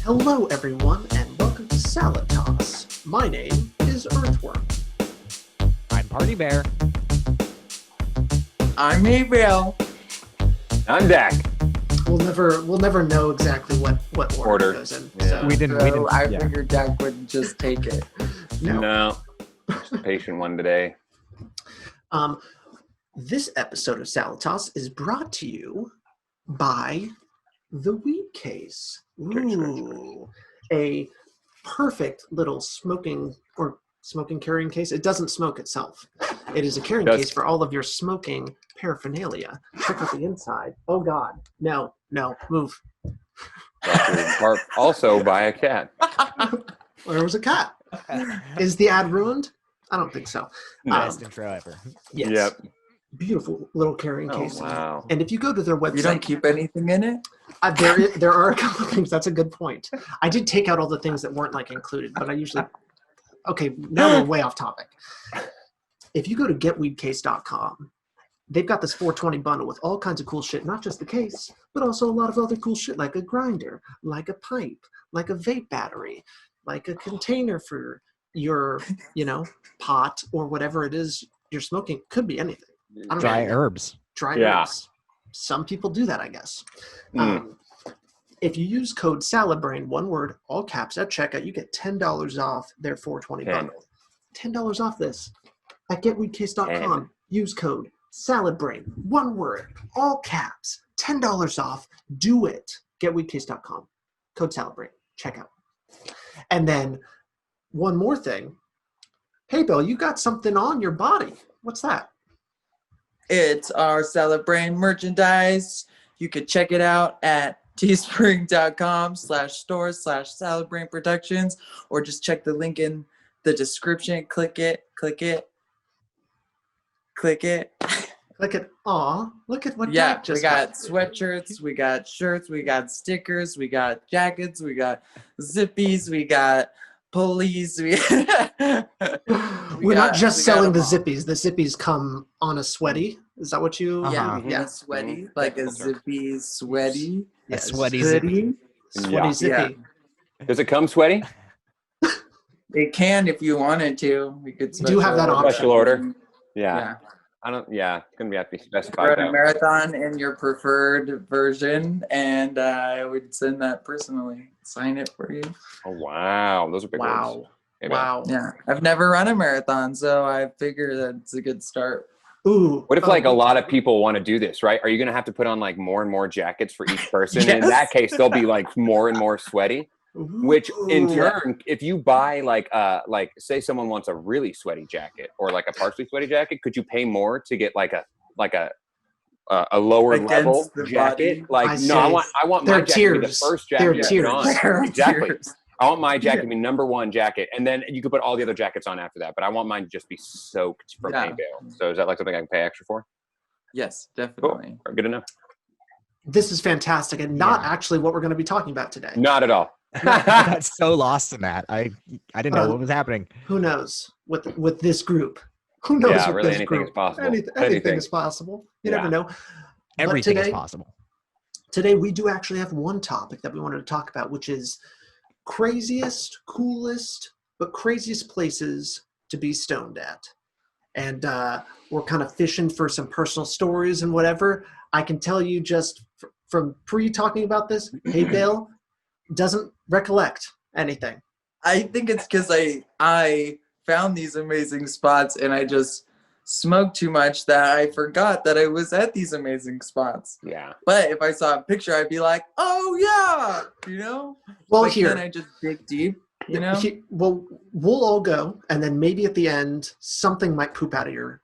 Hello, everyone, and welcome to Salad Toss. My name is Earthworm. I'm Party Bear. I'm haybale. I'm Dak. We'll never know exactly what order it goes in. Yeah. So, We didn't. I figured Dak would just take it. no. Just a patient one today. This episode of Salad Toss is brought to you by the Weed Case. Ooh, a perfect little smoking carrying case. It doesn't smoke itself. It is a carrying case for all of your smoking paraphernalia. Check out the inside. Oh God, no, move. Also by a cat. There was a cat. Is the ad ruined? I don't think so. Best intro ever. Yes. Yep. Beautiful little carrying case. Wow. And if you go to their website, You don't keep anything in it? there are a couple of things. That's a good point. I did take out all the things that weren't like included, but I usually. Okay, now we're way off topic. If you go to getweedcase.com, they've got this 420 bundle with all kinds of cool shit, not just the case, but also a lot of other cool shit like a grinder, like a pipe, like a vape battery, like a container for your, pot or whatever it is you're smoking. Could be anything. I don't Dry know. herbs. Dry Yeah. herbs. Some people do that, I guess. Mm. If you use code SALADBRAIN, one word, all caps, at checkout, you get $10 off their 420 bundle. $10 off this. At getweedcase.com, use code SALADBRAIN, one word, all caps, $10 off. Do it. Getweedcase.com. Code SALADBRAIN. Checkout. And then one more thing. Hey, Bill, you got something on your body. What's that? It's our Salad Brain merchandise. You could check it out at teespring.com/store/saladbrainproductions, or just check the link in the description. Click it. Look at, aw, look at what Yeah, Dak just we got sweatshirts, we got shirts, we got stickers, we got jackets, we got zippies, we got pulleys. We're not just selling the zippies. The zippies come on a sweaty. Is that what you? Yeah, Uh-huh. a sweaty, like a zippy sweaty. Yes. A sweaty zippy. Sweaty zippy. Does it come sweaty? It can if you wanted to. We could do have that option. Special order? Yeah. Yeah. It's going to have to be specified. Run a marathon in your preferred version, and I would send that personally. Sign it for you. Oh, wow. Those are big words. Hey, Wow. Yeah. I've never run a marathon, so I figure that's a good start. Ooh. What if a lot of people want to do this, right? Are you going to have to put on more and more jackets for each person? Yes. And in that case, they'll be more and more sweaty. Which in turn, if you buy say someone wants a really sweaty jacket or a partially sweaty jacket, could you pay more to get a lower Against level the jacket? body. I want my jacket to be the tiers. first They're jacket you put on. Exactly. Cheers. I want my jacket to be number one jacket, and then you could put all the other jackets on after that. But I want mine to just be soaked from hay bale. So is that something I can pay extra for? Yes, Cool. definitely. Good enough. This is fantastic, and not actually what we're going to be talking about today. Not at all. I got so lost in that. I didn't know what was happening. Who knows with this group? Who knows? Yeah, with really, this anything group? is possible. Anything is possible. You never know. Everything is possible. Today we do actually have one topic that we wanted to talk about, which is craziest, coolest, but craziest places to be stoned at. And we're kind of fishing for some personal stories and whatever. I can tell you just from pre-talking about this, hey, Bill doesn't recollect anything. I think it's because I found these amazing spots and I just smoked too much that I forgot that I was at these amazing spots. Yeah. But if I saw a picture, I'd be like, "Oh yeah," Well, but here then I just dig deep, Well, we'll all go, and then maybe at the end something might poop out of your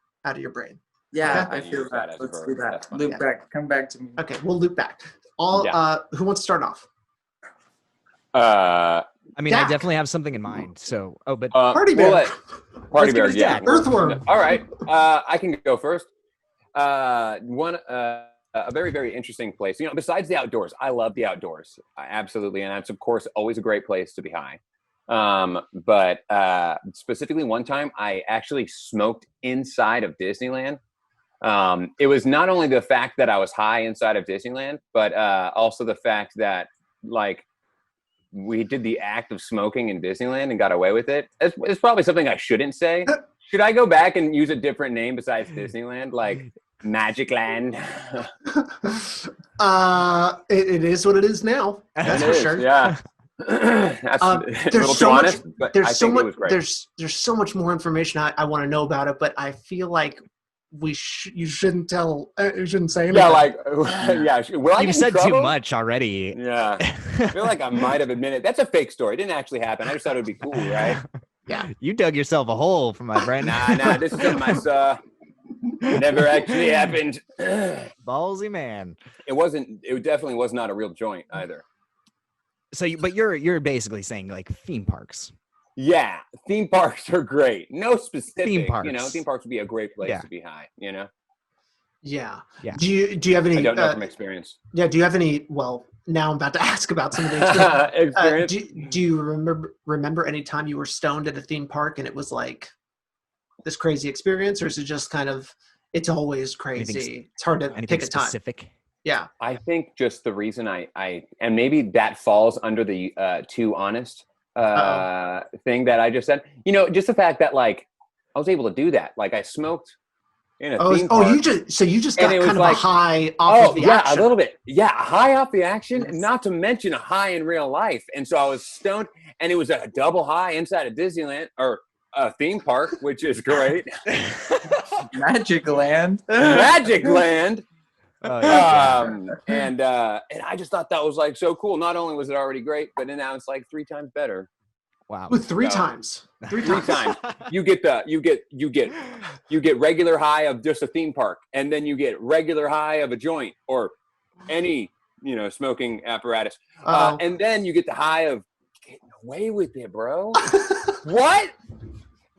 brain. Yeah, Okay. I feel that. Let's do that. That's fine. Loop back. Come back to me. Okay, we'll loop back. Who wants to start off? I mean, I Dak. definitely definitely have something in mind. So, Party Bear. Party Let's give Bear, it to yeah. Dak. Earthworm. All right, I can go first. A very, very interesting place. Besides the outdoors, I love the outdoors. Absolutely, and that's of course always a great place to be high. But specifically, one time I actually smoked inside of Disneyland. It was not only the fact that I was high inside of Disneyland, but also the fact that we did the act of smoking in Disneyland and got away with it. It's probably something I shouldn't say. Should I go back and use a different name besides Disneyland, like Magic Land? It is what it is now. That's It for is, sure. yeah. That's a There's little so too much. honest, but I There's so think much. it was great. There's so much more information I want to know about it, but I feel like you shouldn't tell. You shouldn't say anything. Yeah, like yeah. Will I You get in said too trouble? much already. Yeah, I feel like I might have admitted that's a fake story. It didn't actually happen. I just thought it would be cool, right? Yeah. You dug yourself a hole for my friend. Nah. This is something I saw. Never actually happened. Ballsy man. It definitely was not a real joint either. So, but you're basically saying like theme parks. Yeah, theme parks are great. No specific, Theme parks. Theme parks would be a great place Yeah. to be high. Yeah. Yeah. Do you have any? I don't know from experience. Yeah. Do you have any? Well, now I'm about to ask about some of the experience. Experience? Do you remember any time you were stoned at a theme park and it was like this crazy experience, or is it just kind of it's always crazy? It's hard to Anything pick a time. specific? Yeah. I think just the reason I and maybe that falls under the too honest thing that I just said. Just the fact that like I was able to do that. Like I smoked in a theme park. You just got And it kind was of a high off of the action. a little bit. Yeah, a high off the action, Yes. not to mention a high in real life. And so I was stoned, and it was a double high inside of Disneyland or a theme park, which is great. Magic Land. Magic Land. Oh, yeah. And I just thought that was like so cool. Not only was it already great, but now it's like 3 times better. Wow. With three So- times. Three 3 times. times. You get regular high of just a theme park, and then you get regular high of a joint or any smoking apparatus, Uh-oh. and then you get the high of getting away with it, bro. What?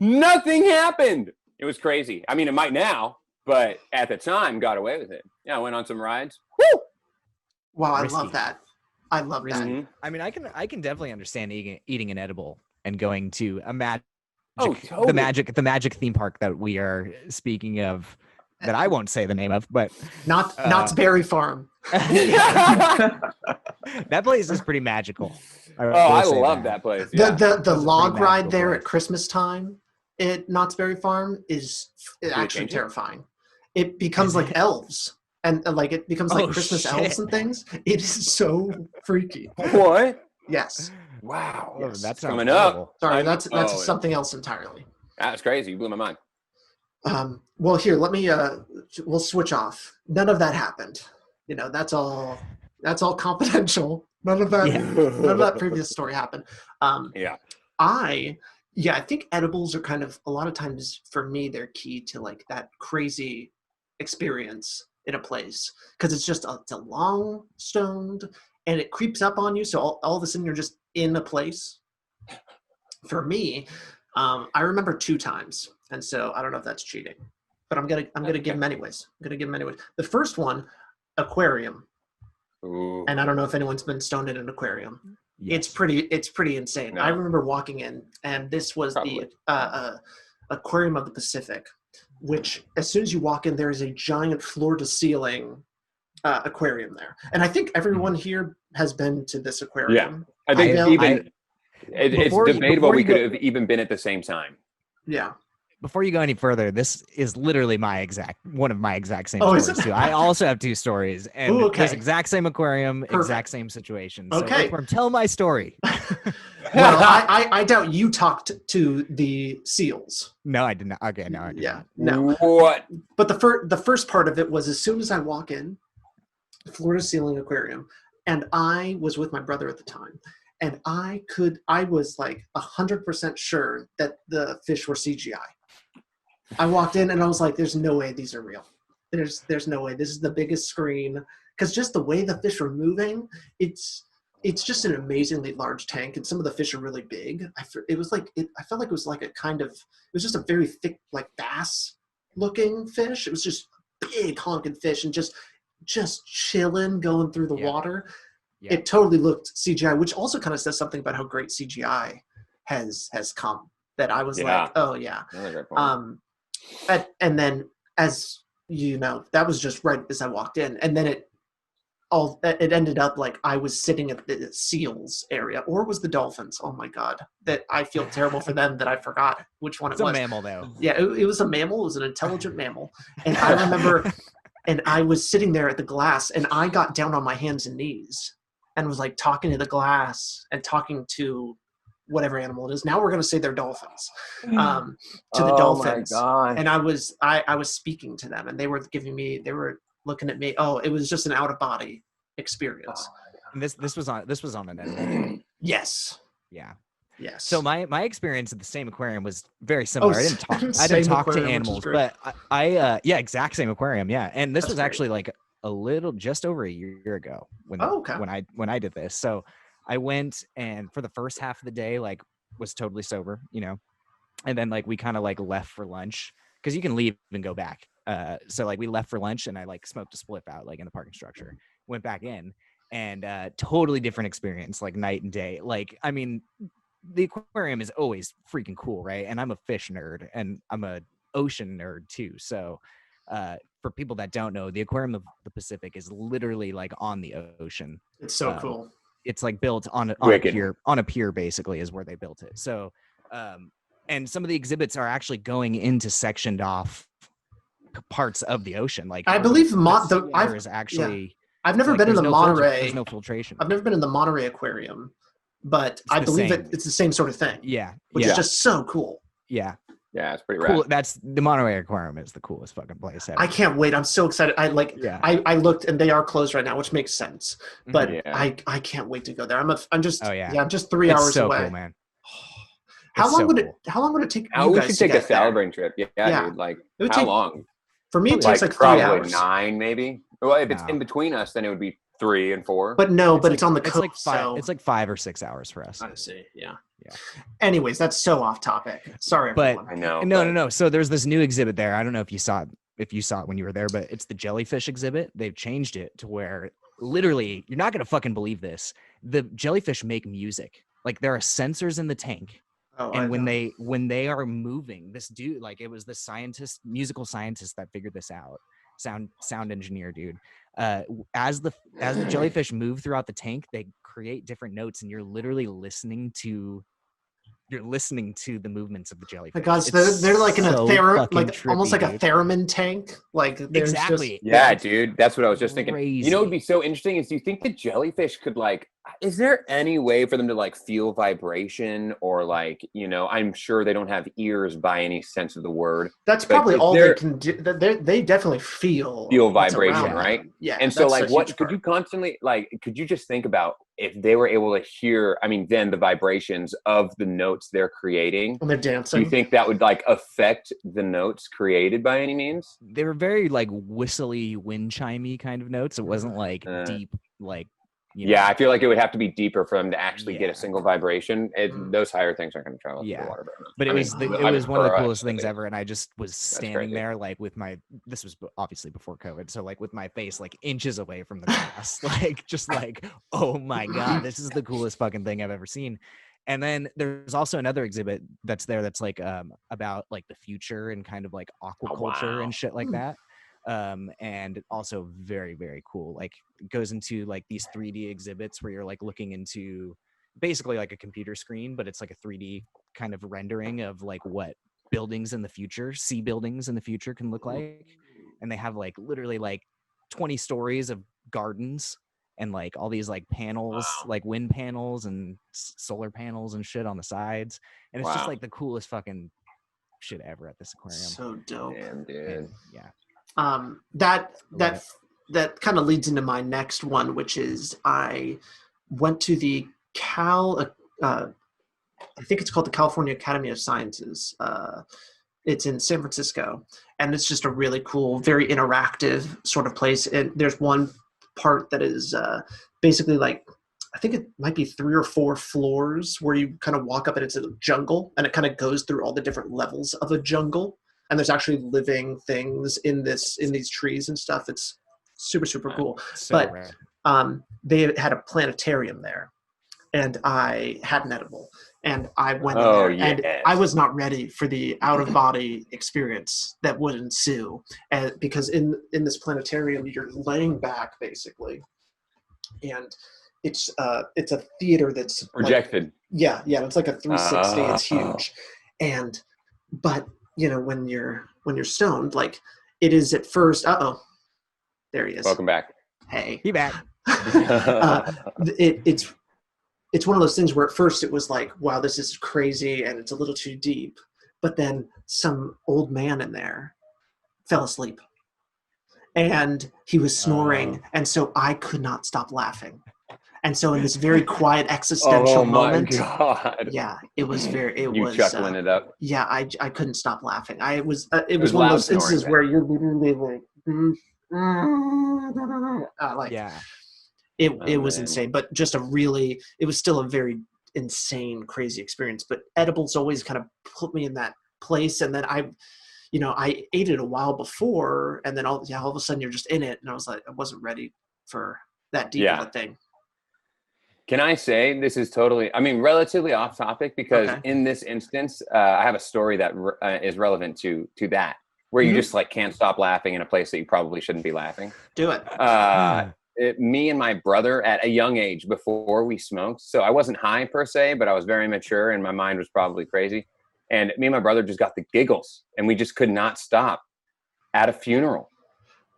Nothing happened. It was crazy. I mean, it might now, but at the time, got away with it. Yeah, I went on some rides. Woo! Wow, I Risky. love that. I love that. Mhm. I mean, I can definitely understand eating an edible and going to a magic, Oh, totally. the magic theme park that we are speaking of, that I won't say the name of, but Knott's Berry Farm. that place is pretty magical. I love that place. The Yeah. the log pretty ride magical there place. at Christmas time at Knott's Berry Farm is actually change it? terrifying. It becomes Is like it? elves. And like it becomes like Oh, Christmas shit. elves and things. It is so freaky. What? Yes. Wow. Oh, Yes. that sounds Coming up. horrible. Sorry, that's Oh, something else entirely. That's crazy. You blew my mind. Well, here, let me. We'll switch off. None of that happened. That's all confidential. None of that. Yeah. None of that previous story happened. Yeah. I think edibles are kind of a lot of times for me they're key to like that crazy experience in a place because it's a long stoned and it creeps up on you. So all of a sudden you're just in a place. For me, I remember 2 times, and so I don't know if that's cheating, but I'm gonna give them anyways. The first one, aquarium, Ooh. and I don't know if anyone's been stoned in an aquarium. Yes. It's pretty insane. No. I remember walking in, and this was Probably. the Aquarium of the Pacific, which as soon as you walk in, there is a giant floor-to-ceiling aquarium there. And I think everyone here has been to this aquarium. I think it's Before you- debatable before we you go- could have even been at the same time. Yeah. Before you go any further, this is literally one of my exact same Oh, is stories it? too. I also have 2 stories, and Ooh, okay. this exact same aquarium, Perfect. exact same situation. So Okay. Earthworm, tell my story. Well, I doubt you talked to the seals. No, I did not. Okay, no, I did Yeah. not. No. What? But the first part of it was as soon as I walk in, floor to ceiling aquarium, and I was with my brother at the time, and I was like 100% sure that the fish were CGI. I walked in and I was like, "There's no way these are real. There's no way. This is the biggest screen." Because just the way the fish were moving, it's just an amazingly large tank, and some of the fish are really big. I felt like it was like it was just a very thick, like bass looking fish. It was just big honking fish and just chilling, going through the Yeah. water. Yeah. It totally looked CGI, which also kind of says something about how great CGI has come. That I was Yeah. like, oh yeah. Another great point. And then as you know, that was just right as I walked in, and then it ended up like I was sitting at the seals area, or it was the dolphins. Oh my God, that I feel terrible for them that I forgot which one It's it a was. mammal though. Yeah, it was a mammal. It was an intelligent mammal. And I remember, and I was sitting there at the glass, and I got down on my hands and knees and was like talking to the glass and talking to whatever animal it is. Now we're going to say they're dolphins. To the dolphins. My God. And I was speaking to them, and they were looking at me. Oh, it was just an out of body experience. And this was on an end. Yes. Yeah. Yes. So my experience at the same aquarium was very similar. Oh, I didn't talk. I same didn't talk to aquarium, which is animals, great. but yeah, exact same aquarium. Yeah, and this That's was great. actually like a little just over a year ago Okay. when I did this. So I went, and for the first half of the day, like was totally sober, and then like we kind of like left for lunch because you can leave and go back. So like we left for lunch, and I like smoked a spliff out like in the parking structure. Went back in, and totally different experience, like night and day. Like I mean, the aquarium is always freaking cool, right? And I'm a fish nerd, and I'm a ocean nerd too. So for people that don't know, the Aquarium of the Pacific is literally like on the ocean. It's so cool. It's like built on a Wicked. pier basically is where they built it. So and some of the exhibits are actually going into sectioned off parts of the ocean. Like I believe the water is actually I've never like, been in there's the no filter- Monterey. There's no filtration. I've never been in the Monterey Aquarium, but It's I the believe same. it's the same sort of thing. Yeah. Which yeah. is just so cool. Yeah. Yeah, it's pretty Cool. rad. That's the Monterey Aquarium is the coolest fucking place ever. I can't wait. I'm so excited. Yeah. I looked, and they are closed right now, which makes sense. But Yeah. I can't wait to go there. I'm just Oh, yeah. I'm just 3 It's hours so away. cool, man. How It's long so would cool. how long would it take How you we guys should to take a get there? celebrating trip. Yeah, Yeah. dude. Like, It would how take- long? For me, it Like, takes like 3 probably hours. 9, maybe. Well, if it's No. in between us, then it would be 3 and 4. But no, It's but like- it's on the it's coast. like 5 so it's like 5 or 6 hours for us. I see. Yeah. Yeah. Anyways, that's so off topic. Sorry, But- everyone. I know. No. So there's this new exhibit there. I don't know if you saw it when you were there, but it's the jellyfish exhibit. They've changed it to where literally you're not gonna fucking believe this. The jellyfish make music. Like there are sensors in the tank. Oh, I And when know. they are moving, this dude, like it was the musical scientist that figured this out. Sound engineer dude. As the jellyfish move throughout the tank, they create different notes, and you're literally listening to the movements of the jellyfish. My God, so It's they're like in a so fucking almost trippy, like a dude. theremin tank. Like there's Exactly. Yeah, dude. That's what I was just thinking. You know what would Crazy. be so interesting is, do you think the jellyfish could is there any way for them to feel vibration, or I'm sure they don't have ears by any sense of the word. That's but probably is all there- they can do. They definitely feel vibration, what's around right? them. Yeah. And so that's a what huge could part. you constantly could you just think about if they were able to hear, then the vibrations of the notes they're creating, when they're do dancing? you think that would affect the notes created by any means? They were very like whistly, wind chimey kind of notes. It wasn't like Uh, deep, like Yeah, I feel like it would have to be deeper for them to actually get Yeah. a single vibration. Mm. Those higher things aren't going to travel through Yeah. the water. But it was for one of the us, coolest I things think ever, and I just was standing crazy. there like with my this was obviously before COVID, so like with my face like inches away from the glass, like just like, oh my God, this is the coolest fucking thing I've ever seen. And then there's also another exhibit that's there that's like about like the future and kind of like aquaculture wow. and shit like that. And also very, very cool. Like it goes into like these 3D exhibits where you're like looking into basically like a computer screen, but it's like a 3D kind of rendering of like what buildings in the future, sea buildings in the future can look like. And they have like literally like 20 stories of gardens and like all these like panels, Wow. like wind panels and solar panels and shit on the sides. And it's just Wow. like the coolest fucking shit ever at this aquarium. So dope. Damn, dude. And, yeah. That kind of leads into my next one, which is I went to the I think it's called the California Academy of Sciences. It's in San Francisco, and it's just a really cool, very interactive sort of place. And there's one part that is basically like, I think it might be 3 or 4 floors where you kind of walk up and it's a jungle, and it kind of goes through all the different levels of a jungle. And there's actually living things in these trees and stuff. It's super, super cool. So But rad. they had a planetarium there, and I had an edible, and I went in Oh, there, and yes. I was not ready for the out-of-body experience that would ensue. And because in this planetarium, you're laying back basically, and it's a theater that's Projected. It's like a 360. It's Oh. huge, but when you're stoned, like it is at first. There he is. Welcome back. Hey, He back. It's one of those things where at first it was like, wow, this is crazy and it's a little too deep, but then some old man in there fell asleep and he was snoring, and so I could not stop laughing. And so in this very quiet existential moment, God. yeah, it was You chuckling it up. Yeah, I couldn't stop laughing. It was was one of loud those instances snoring where you're literally like, Yeah. it was man. insane, but it was still a very insane, crazy experience. But edibles always kind of put me in that place, and then I ate it a while before, and then all of a sudden you're just in it, and I was like, I wasn't ready for that deep of a thing. Can I say this is relatively off topic, because in this instance, I have a story that is relevant to that, where you just like can't stop laughing in a place that you probably shouldn't be laughing. Do it. Me and my brother at a young age, before we smoked, so I wasn't high per se, but I was very mature and my mind was probably crazy. And me and my brother just got the giggles, and we just could not stop at a funeral.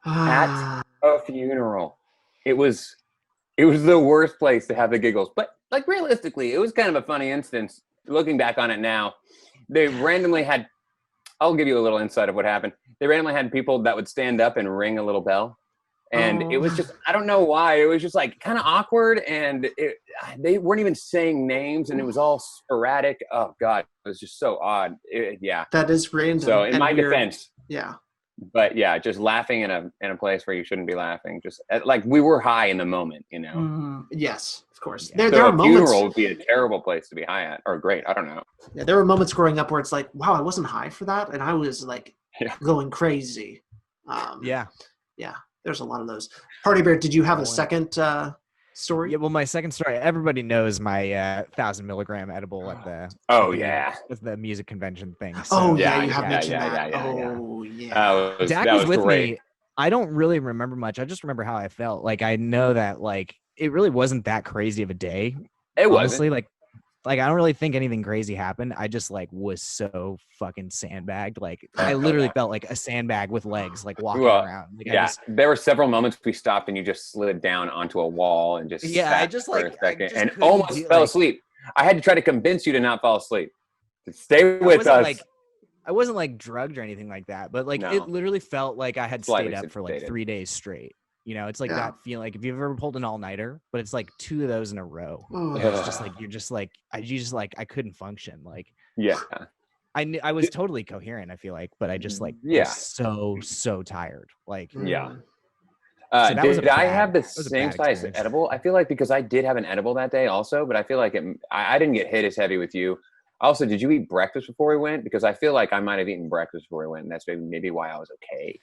At a funeral. It was the worst place to have the giggles. But like realistically, it was kind of a funny instance. Looking back on it now, they randomly had, I'll give you a little insight of what happened. They randomly had people that would stand up and ring a little bell. And it was just, I don't know why, it was just like kind of awkward, and they weren't even saying names, and it was all sporadic. Oh God, it was just so odd. That is random. So in my defense, but yeah, just laughing in a place where you shouldn't be laughing, just like we were high in the moment, Yes, of course. Yeah. There are moments. Funeral would be a terrible place to be high at, or great. I don't know. Yeah, there were moments growing up where it's like, wow, I wasn't high for that, and I was like going crazy. Yeah. There's a lot of those. Party Bear, did you have a second story? Yeah, well, my second story, everybody knows my 1,000 milligram edible at the at the music convention thing. So, you have mentioned that. Dak was with great. me. I don't really remember much. I just remember how I felt. Like, I know that like it really wasn't that crazy of a day. It honestly, wasn't. like I don't really think anything crazy happened. I just like was so fucking sandbagged. Like I literally felt like a sandbag with legs, like walking around. Like, there were several moments we stopped and you just slid down onto a wall and just I just for like a second just and couldn't almost fell asleep. I had to try to convince you to not fall asleep. To stay with us. I wasn't like drugged or anything like that, but like it literally felt like I had Slightly stayed up for like sedated. 3 days straight. It's like that feeling, like if you've ever pulled an all-nighter, but it's like 2 of those in a row. It's just like I couldn't function. Like I was totally coherent, I feel like, but I just like was so tired. Like So that was did I have the same size edible? I feel like because I did have an edible that day also, but I feel like I didn't get hit as heavy with you. Also, did you eat breakfast before we went? Because I feel like I might have eaten breakfast before we went, and that's maybe why I was okay.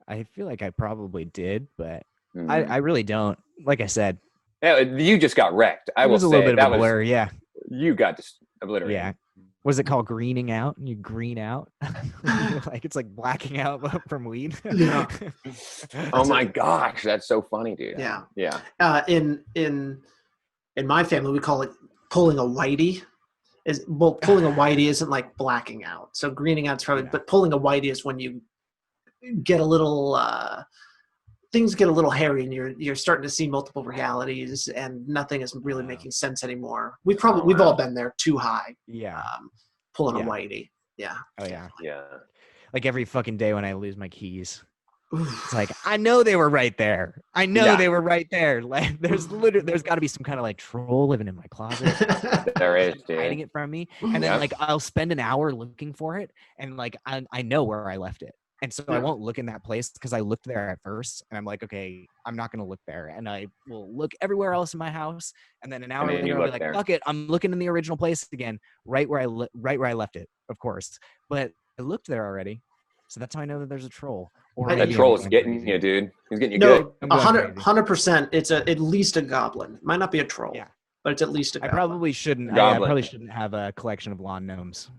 I feel like I probably did, but I really don't. Like I said, you just got wrecked. I was a little bit of a blur. Yeah, you got just obliterated. Yeah. Was it called greening out? You green out, like it's like blacking out from weed. Yeah. Oh my gosh, that's so funny, dude. Yeah. In my family, we call it pulling a whitey. Pulling a whitey isn't like blacking out. So greening out's probably, but pulling a whitey is when you get a little things get a little hairy and you're starting to see multiple realities and nothing is really making sense anymore. We've all been there, too high. Pulling a whitey. Like every fucking day when I lose my keys, it's like I know they were right there. They were right there. Like there's got to be some kind of like troll living in my closet. There is, dude. Hiding it from me, and then like I'll spend an hour looking for it, and like I know where I left it. And so I won't look in that place because I looked there at first and I'm like, okay, I'm not going to look there. And I will look everywhere else in my house. And then an hour later, I'll be like, fuck it. I'm looking in the original place again, right where I left it, of course. But I looked there already. So that's how I know that there's a troll. Or that troll's getting you, dude. He's getting you good. 100%. It's at least a goblin. It might not be a troll. Yeah. But it's at least a goblin. I probably shouldn't have a collection of lawn gnomes.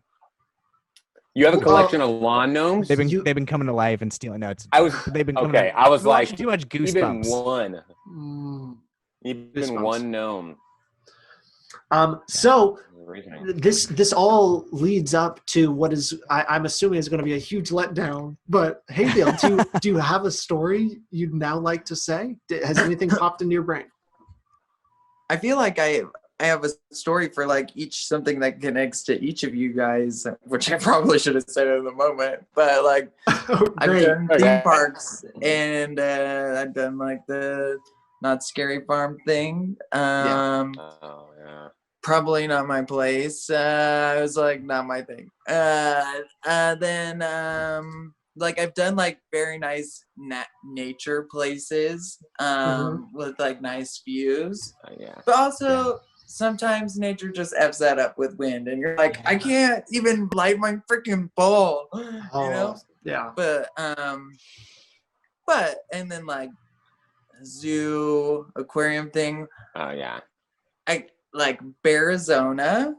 You have a collection of lawn gnomes? They've been coming to life and stealing notes. They've been coming. Okay, I was like, too much goosebumps. Even one. Even Goosebumps. one gnome. So Reasoning. this all leads up to what is I'm assuming is going to be a huge letdown. But hey, Dale, do you have a story you'd now like to say? Has anything popped into your brain? I feel like I have a story for like something that connects to each of you guys, which I probably should have said in the moment. But like Oh, I've great. done Okay. theme parks, and I've done like the Not Scary Farm thing. Yeah. Oh yeah. Probably not my place. I was like, not my thing. Then like I've done like very nice nature places with like nice views. Yeah. But also sometimes nature just F's that up with wind, and you're like, I can't even light my freaking bowl. You know? Yeah. But and then like zoo, aquarium thing. Oh yeah. I like Arizona.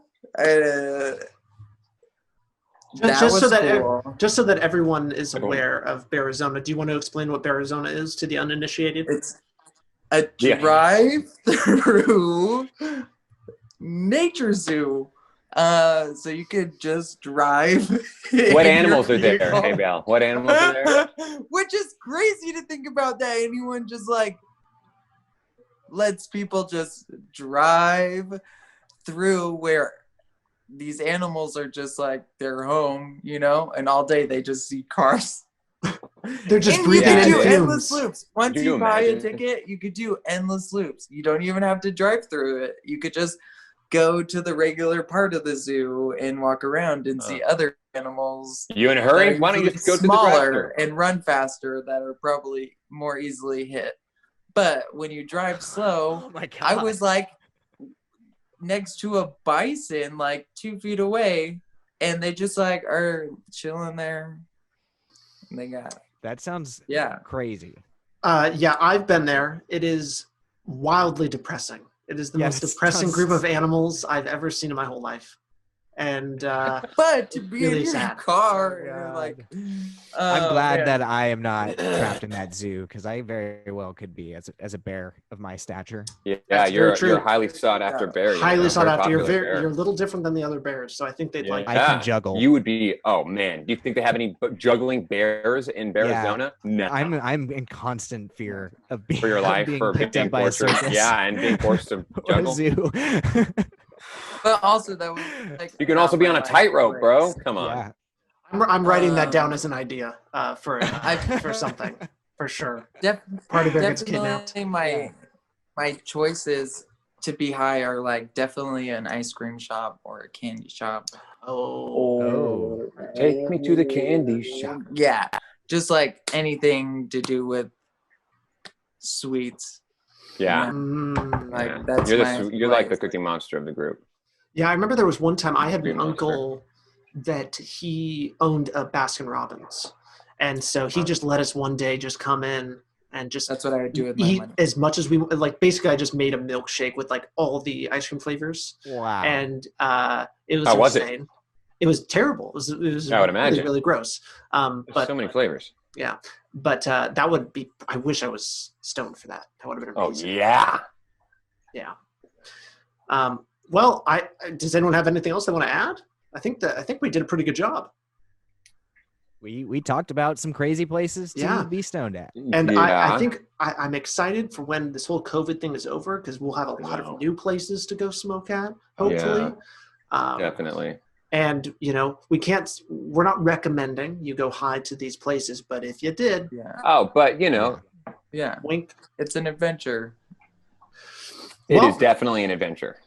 Just so that cool. just so that everyone is aware of Arizona, do you want to explain what Arizona is to the uninitiated? It's a Yeah. drive-through nature zoo. So you could just drive. What in animals your are there, vehicle. hey Belle? What animals are there? Which is crazy to think about that anyone just like lets people just drive through where these animals are just like their home, you know, and all day they just see cars. They're just And breathing you in could do endless fumes. loops. Once Could you you buy a imagine? ticket, you could do endless loops. You don't even have to drive through it. You could just go to the regular part of the zoo and walk around and see other animals. You in a that hurry? are Why don't you usually just go to the smaller drive-thru? and run faster that are probably more easily hit. But when you drive slow, Oh my god! I was like next to a bison like 2 feet away, and they just like are chilling there. And they got That sounds crazy. Yeah, I've been there. It is wildly depressing. It is the Yes, most depressing it group does. of animals I've ever seen in my whole life. And but to be really in your sad. car Oh, and God. like I'm glad man. that I am not trapped in that zoo because I very well could be as a bear of my stature. Yeah, That's you're very true. a highly sought after bear. highly sought Very after. You're popular you're a bear. little different than the other bears, so I think they'd like. I can juggle. You would be. Oh man, do you think they have any juggling bears in Arizona? No. I'm in constant fear of being For your life, being for picked being up by a forced to, circus. yeah, and being forced to or a juggle. zoo. But also that was like You can also be on a tightrope, bro. Come on. Yeah. I'm writing that down as an idea for for something for sure. Def- Party bear gets kidnapped. definitely my choices to be high are like definitely an ice cream shop or a candy shop. Oh. Take me to the candy shop. Yeah, just like anything to do with sweets. Yeah. Like Yeah. that's You're like the place. cookie monster of the group. Yeah, I remember there was one time I had Green an Monster. uncle that he owned a Baskin Robbins, and so he just let us one day just come in and just That's what I would do with my eat money. as much as we like. Basically, I just made a milkshake with like all the ice cream flavors, Wow. and it was How was it? insane. It was terrible. It was I would really, imagine. really gross. There's But so many flavors. yeah, but that would be. I wish I was stoned for that. That would have been Oh amazing. yeah. Yeah. Well, does anyone have anything else they want to add? I think we did a pretty good job. We talked about some crazy places to be stoned at. And yeah. I think I'm excited for when this whole COVID thing is over because we'll have a lot of new places to go smoke at, hopefully. Definitely. And, we're not recommending you go hide to these places, but if you did, Oh, but Yeah, wink. it's an adventure. it is definitely an adventure.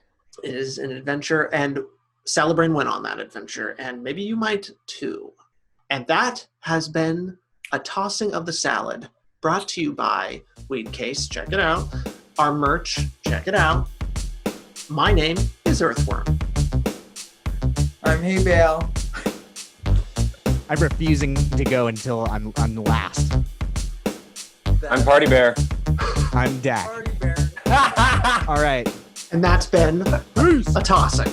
It is an adventure, and Salabrain went on that adventure, and maybe you might too. And that has been a tossing of the salad, brought to you by Weed Case. Check it out. Our merch. Check it out. My name is Earthworm. I'm Haybale. I'm refusing to go until I'm last. I'm Party Bear. I'm Dak. Party bear. All right. And that's been a tossing.